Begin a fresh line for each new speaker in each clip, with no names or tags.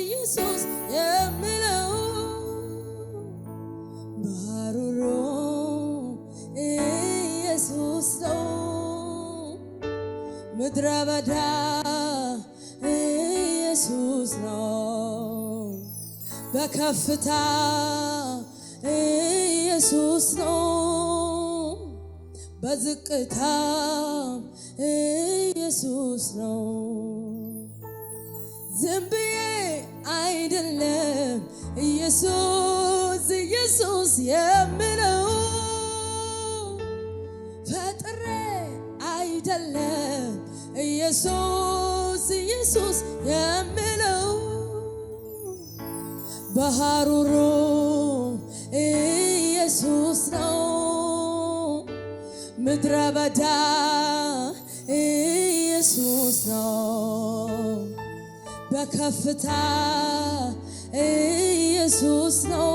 ኢየሱስ የሚለው በሐሩሩ ኢየሱስ ነው ምድረ በዳ ኢየሱስ ነው በከፍታ ኢየሱስ ነው በዝቅታ ኢየሱስ ነው ዝም ብዬ አይደለም ኢየሱስ ኢየሱስ የምለው ፈጥሬ አይደለም ኢየሱስ ኢየሱስ የምለው በሐሩሩ ኢየሱስ ነው ምድረ በዳ ኢየሱስ ነው በከፍታ ኢየሱስ ነው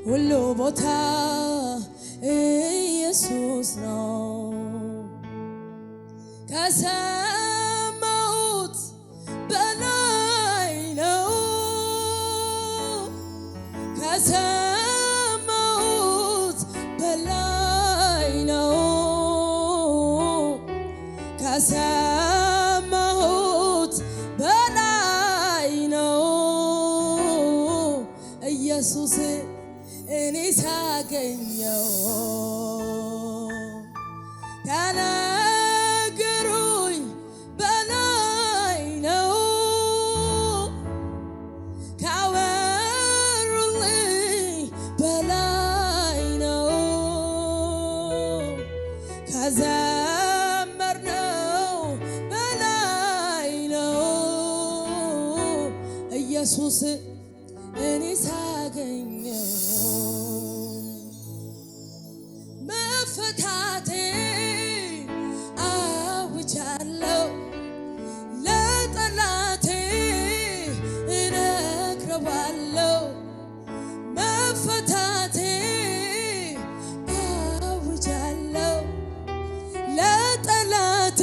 ሁሉ ቦታ ኢየሱስ ነው ከሰማሁት በላይ ነው ከሰማሁት በላይ ነው ከሰማሁት በላይ ነው ኢየሱስ እኔ ሳገኘው ከነገሩኝ በላይ ነው ካወሩልኝ በላይ ነው ከዘመርነው በላይ ነው ኢየሱስ እኔ ሳገኘው መፈታቴ አውጃለሁ ለጠላቴ እነግረዋለሁ መፈታቴ አውጃለሁ ለጠላቴ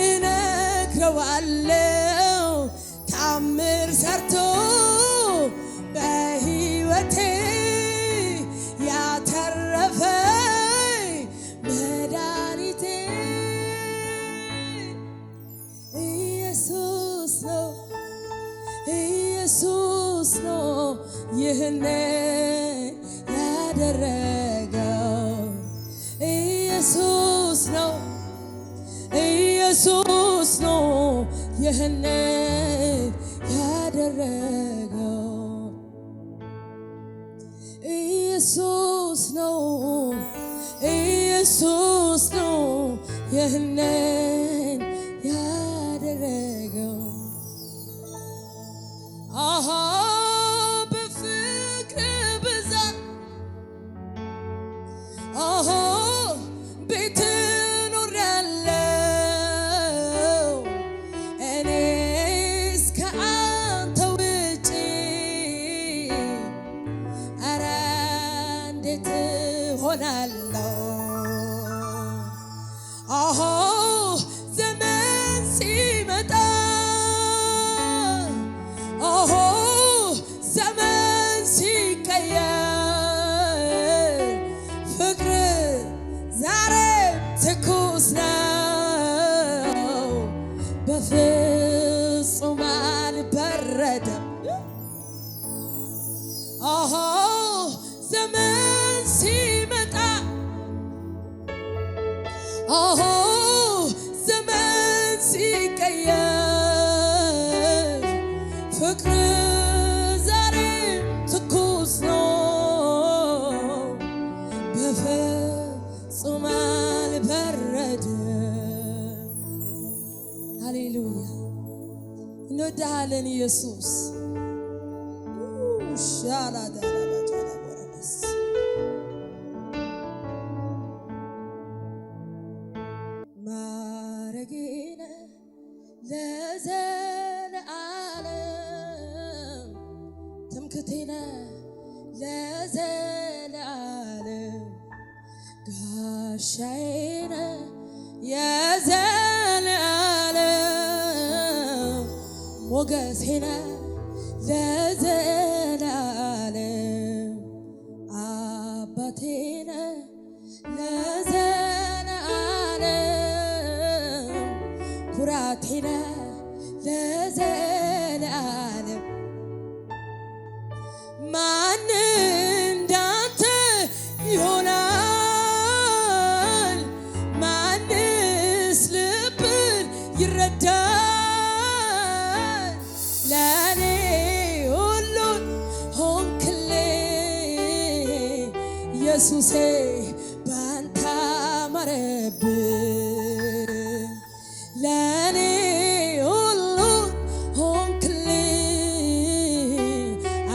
እነግረዋለሁ ታምር ሰርቶ በሕይወቴ ያተረፈኝ መድኃኒቴ ኢየሱስ ነው ኢየሱስ ነው ይህን ያደረገው ኢየሱስ ነው ኢየሱስ ነው ይህን ያደረገው ኢየሱስ ነው ኢየሱስ ነው ይህንን ያደረገው አሃ በፍቅር ብዛት አሃ ቤት ኖሬያለሁ እኔስ ከአንተ ውጪ ኧረ እንዴት ሆናለሁ አሃ ዘመን ሲመጣ አሃ ዘመን ሲቀየር ፍቅር ዛሬ ትኩስ ነው በፍጹም አልበረደም አሃ ዘመን ሲመጣ አሃ ዘመን ሲቀየር ፍቅር ዛሬ ትኩስ ነው በፍጹም አልበረደም ሃሌሉያ እንወድሃለን ኢየሱስ ማረጌነ ለዘለዓለም ትምክህቴነ ለዘለዓለም ጋሻዬነ የዘለዓለም ሞገሴ ነህ ለዘላለም አባቴ ነህ ለዘላለም ኩራቴ ነህ ለዘላለም ማን እንዳንተ ይሆናል? ማንስ ልብን ይረዳል? ለኔ ሁሉን ሆንክልኝ ኢየሱሴ ባንተ አማረብኝ ለኔ ሁሉን ሆንክልኝ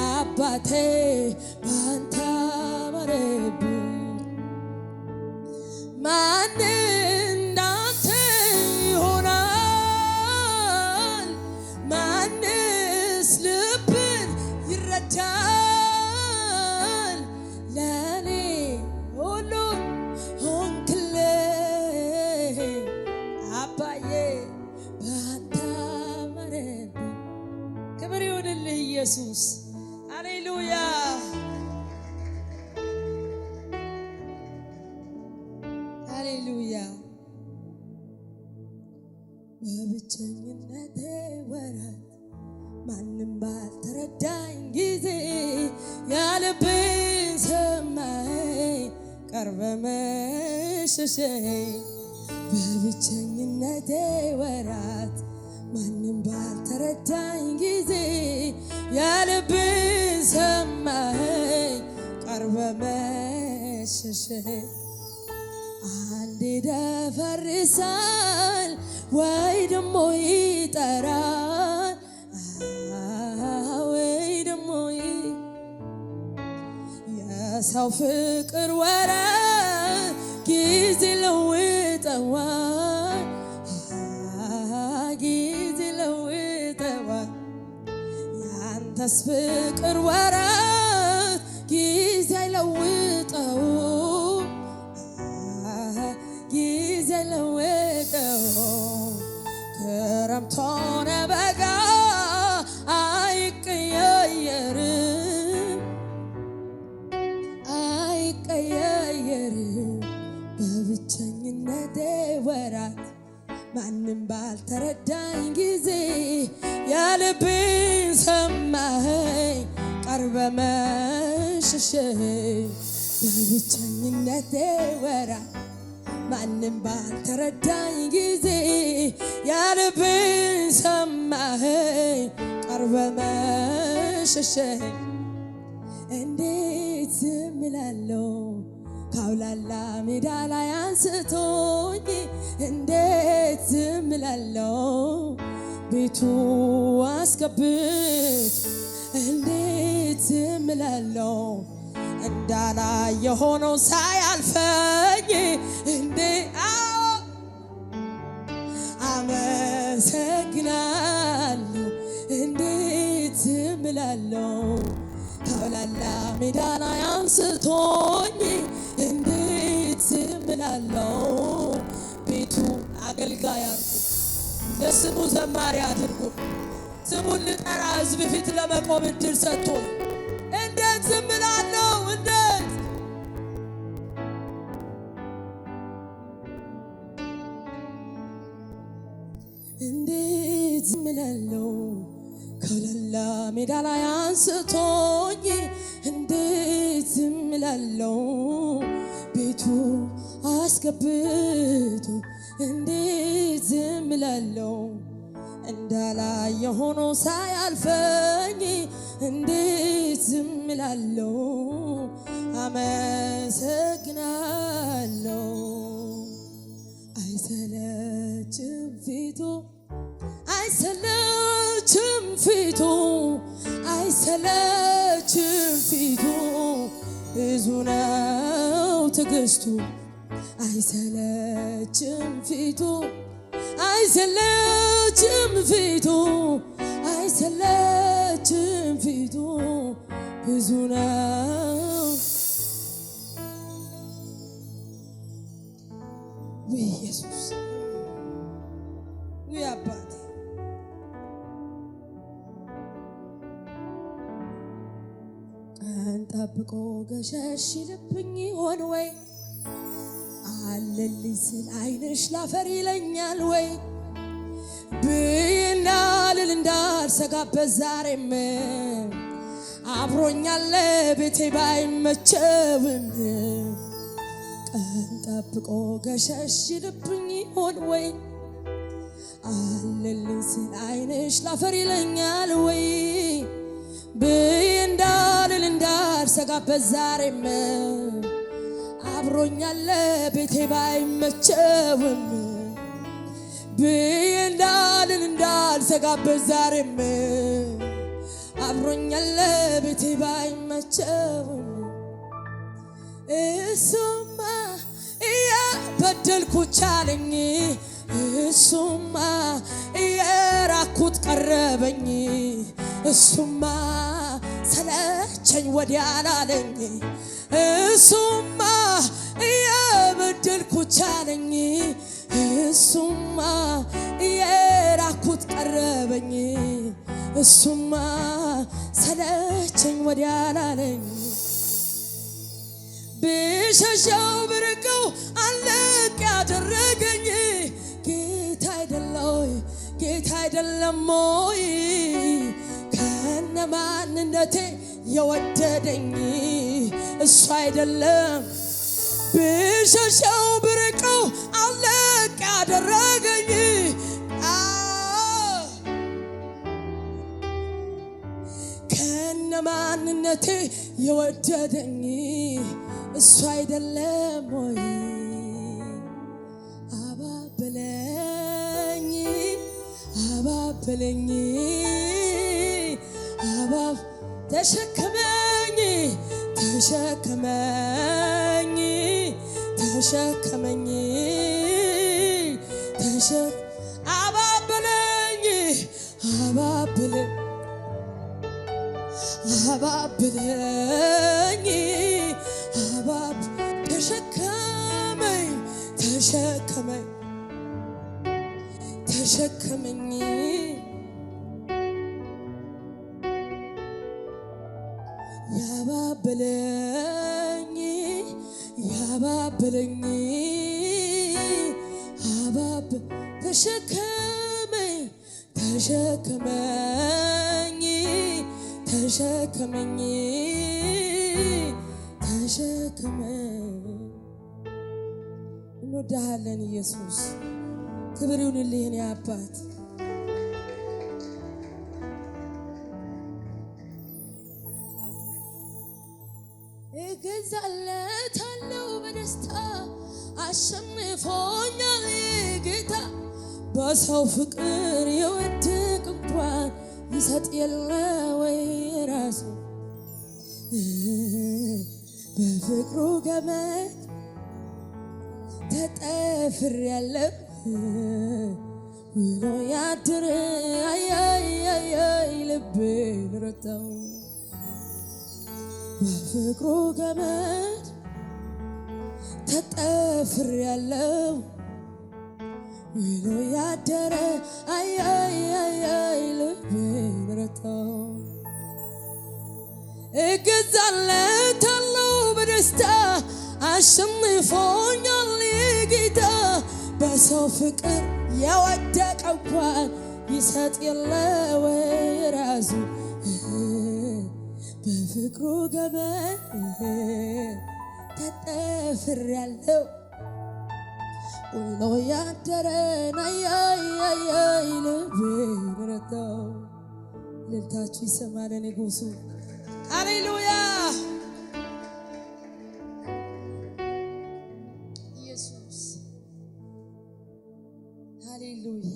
አባቴ ባንተ አማረብኝ ማን እንዳንተ ይሆናል? ማንስ ልብን ይረዳል? ለኔ ሁሉን ሆንክልኝ አባዬ ባንተ አማረብኝ። ክብር ይሁንልህ ኢየሱስ። ሃሌሉያ ሃሌሉያ። በብቸኝነቴ ወራት ማንም ባልተረዳኝ ጊዜ ያልብኝ ሰማኸኝ ቀርበ መሸሸኝ። በብቸኝነቴ ወራት ማንም ባልተረዳኝ ጊዜ ያልብኝ ሰማኸኝ ቀርበ መሸሸኝ። አንዴ ደፈርሳል ወይ ደሞ ይጠራል ወይ ደሞ የሰው ፍቅር ወራት ጊዜ ለውጠዋል ጊዜ ለውጠዋል። ያንተስ ፍቅር ወራት ጊዜ አይለውጠው ጊዜ ለውጠው። ክረምት ሆነ በጋ አይቀያየርም አይቀያየርም። በብቸኝነቴ ወራት ማንም ባልተረዳኝ ጊዜ ያልብኝ ሰማኸኝ ቀርበ መሸሸኝ። በብቸኝነቴ ወራት ማንም ባልተረዳኝ ጊዜ ያልብኝ ሰማኸኝ ቀርበ መሸሸኝ። እንዴት ዝም እላለሁ ካውላላ ሜዳ ላይ አንስቶኝ እንዴት ዝም እላለሁ ቤቱ አስገብቶ እንዴት ዝም እላለሁ እንዳላየ ሆኖ ሳያልፈኝ እንዴ አመሰግናለሁ እንዴት ዝም እላለሁ ካውላላ ሜዳ ላይ አንስቶኝ እንዴት ዝም እላለሁ ቤቱ አገልጋይ አድርጉ ለስሙ ዘማሪ አድርጉ ስሙን ልጠራ ሕዝብ ፊት ለመቆም እድል ሰጥቶኝ እንዴት ዝም እላለሁ እንዴት ዝም እላለሁ ካውላላ ሜዳ ላይ አንስቶኝ እንዴት ዝም እላለሁ ቤቱ አስገብቶ እንዴት ዝም እላለሁ እንዳላየ ሆኖ ሳያልፈኝ እንዴት ዝም እላለሁ አመሰግናለሁ። አይሰለችም ፊቱ አይሰለችም ፊቱ አይሰለችም ፊቱ ብዙ ነው ትዕግስቱ አይሰለችም ፊቱ አይሰለችም ፊቱ አይሰለችም ፊቱ ብዙ ነው። ኢየሱስ ወይ አባቴ ቀን ጠብቆ ገሸሽ ይልብኝ ይሆን ወይ? አለልኝ ስል ዓይንሽ ላፈር ይለኛል ወይ? ብዬና ልል እንዳልሰጋበት ዛሬም አብሮኛል ቤቴ ባይመቸውም ቀን ጠብቆ ገሸሽ ይልብኝ ይሆን ወይ? አለልኝ ስል ዓይንሽ ላፈር ይለኛል ወይ? ብዬ እንዳልል እንዳልሰጋበት ዛሬም አብሮኛል ቤቴ ባይመቸውም ብዬ እንዳልል እንዳልሰጋበት ዛሬም አብሮኛል ቤቴ ባይመቸውም እሱማ እየበደልኩት ቻለኝ እሱማ እየራኩት ቀረበኝ እሱማ ሰለቸኝ ወዲያ አላለኝ እሱማ እየበደልኩት ቻለኝ እሱማ እየራኩት ቀረበኝ እሱማ ሰለቸኝ ወዲያ አላለኝ ብሸሸው ብርቀው አለቅ ያደረገኝ ጌታ አይደለም ጌታ አይደለም ወይ ከነማንነቴ የወደደኝ እሱ አይደለም ብሸሸው ብርቀው አለቅ ያደረገኝ ከነማንነቴ የወደደኝ እሱ አይደለም ወይ አባበለኝ አባበለኝ ተሸከመኝ ተሸከመኝ ተሸከመኝ አባበለኝ አባበለኝ አባበለኝ ተሸከመኝ ተሸከመኝ ተሸከመኝ ያባበለኝ ያባበለኝ ተሸከመኝ ተሸከመኝ ተሸከመኝ ተሸከመኝ እንወድሃለን ኢየሱስ ክብር ይሁንልህ የኔ አባት እገዛለታለሁ በደስታ አሸንፎኛል ጌታ በሰው ፍቅር የወደቅ እንኳን ይሰጥ የለ ወይ ራሱ በፍቅሩ ገመድ ተጠፍሬያለሁ ውሎ ያድር አይ ልቤን ረታው በፍቅሩ ገመድ ተጠፍሬያለሁ ውሎ ያደረ አይ ልቤን ረታው እገዛለታለሁ በደስታ አሸንፎኛል ጌታ በሰው ፍቅር የወደቀ እንኳን ይሰጥ የለ ወይ ራሱ በፍቅሩ ገመድ ተጠፍሬያለሁ ውሎ ያደረን አይ ልቤን ረታው ልልታችሁ ይሰማል ንጉሡ ሃሌሉያ ኢየሱስ ሃሌሉያ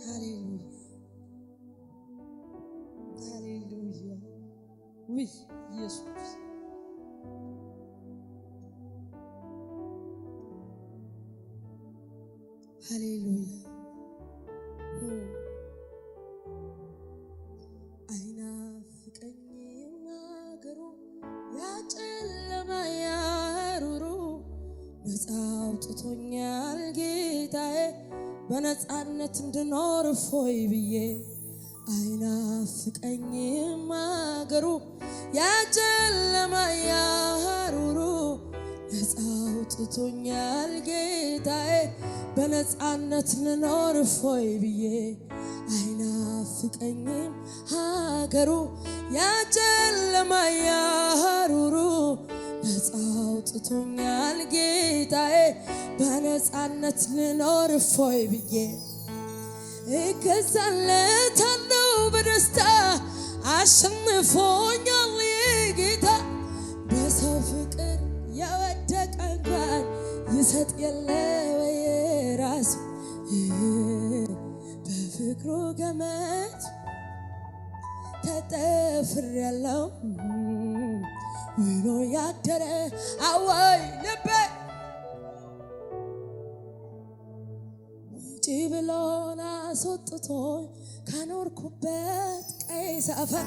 ሃሌሉያ ሃሌሉያ ውይ ኢየሱስ ሃሌሉያ አይናፍቀኝም አገሩ ያጨለማ ያሩሩ ነፃ አውጥቶኛል ጌታዬ በነፃነት እንድኖር ፎይ ብዬ አይናፍቀኝም አገሩ ያጨለማ ያሩሩ ነፃ አውጥቶኛል ጌታዬ በነፃነት ልኖር ፎይ ብዬ አይናፍቀኝም ሀገሩ ያጨለማ ያሩሩ ነፃ አውጥቶኛል ጌታዬ በነፃነት ልኖር ፎይ ብዬ እገዛለታለሁ በደስታ አሸንፎኛል ጌታ በሰው ፍቅር የወደቀ እንኳን ይሰጥ የለ ወይ ራሱ በፍቅሩ ገመድ ተጠፍሬያለሁ ውሎ ያደረ አወይ ልቤ ውጪ ብሎን አስወጥቶኝ ካኖርኩበት ቀይ ሰፈር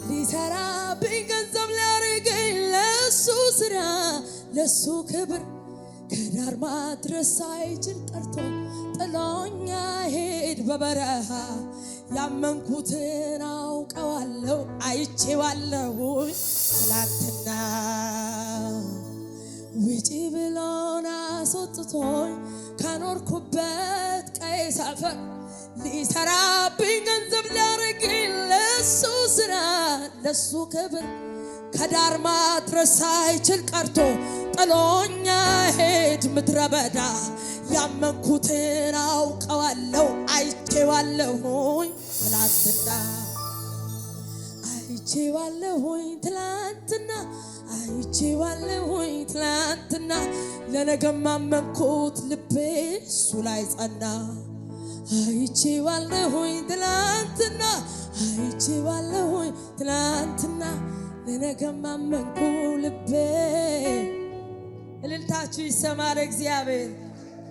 ሊሰራብኝ ገንዘብ ሊያርገኝ ለሱ ስራ ለሱ ክብር ከዳር ማድረስ ሳይችል ቀርቶ ጥሎኛ ሄድ በበረሃ ያመንኩትን አውቀዋለሁ አይቼዋለሁ ትላንትና ውጪ ብሎን አስወጥቶኝ ካኖርኩበት ቀይ ሰፈር ሊሰራብኝ ገንዘብ ሊያርገኝ ለሱ ስራ ለሱ ክብር ከዳር ማድረስ ሳይችል ቀርቶ ጥሎኛ ሄድ ምድረ በዳ ያመንኩትን አውቀዋለሁ አይቼዋለሁኝ ትላንትና አይቼዋለሁኝ ትላንትና አይቼዋለሁኝ ትላንትና ለነገም አመንኩት ልቤ እሱ ላይ ጸና አይቼዋለሁኝ ትላንትና አይቼዋለሁኝ ትላንትና ለነገም አመንኩ ልቤ እልልታችሁ ይሰማ ለእግዚአብሔር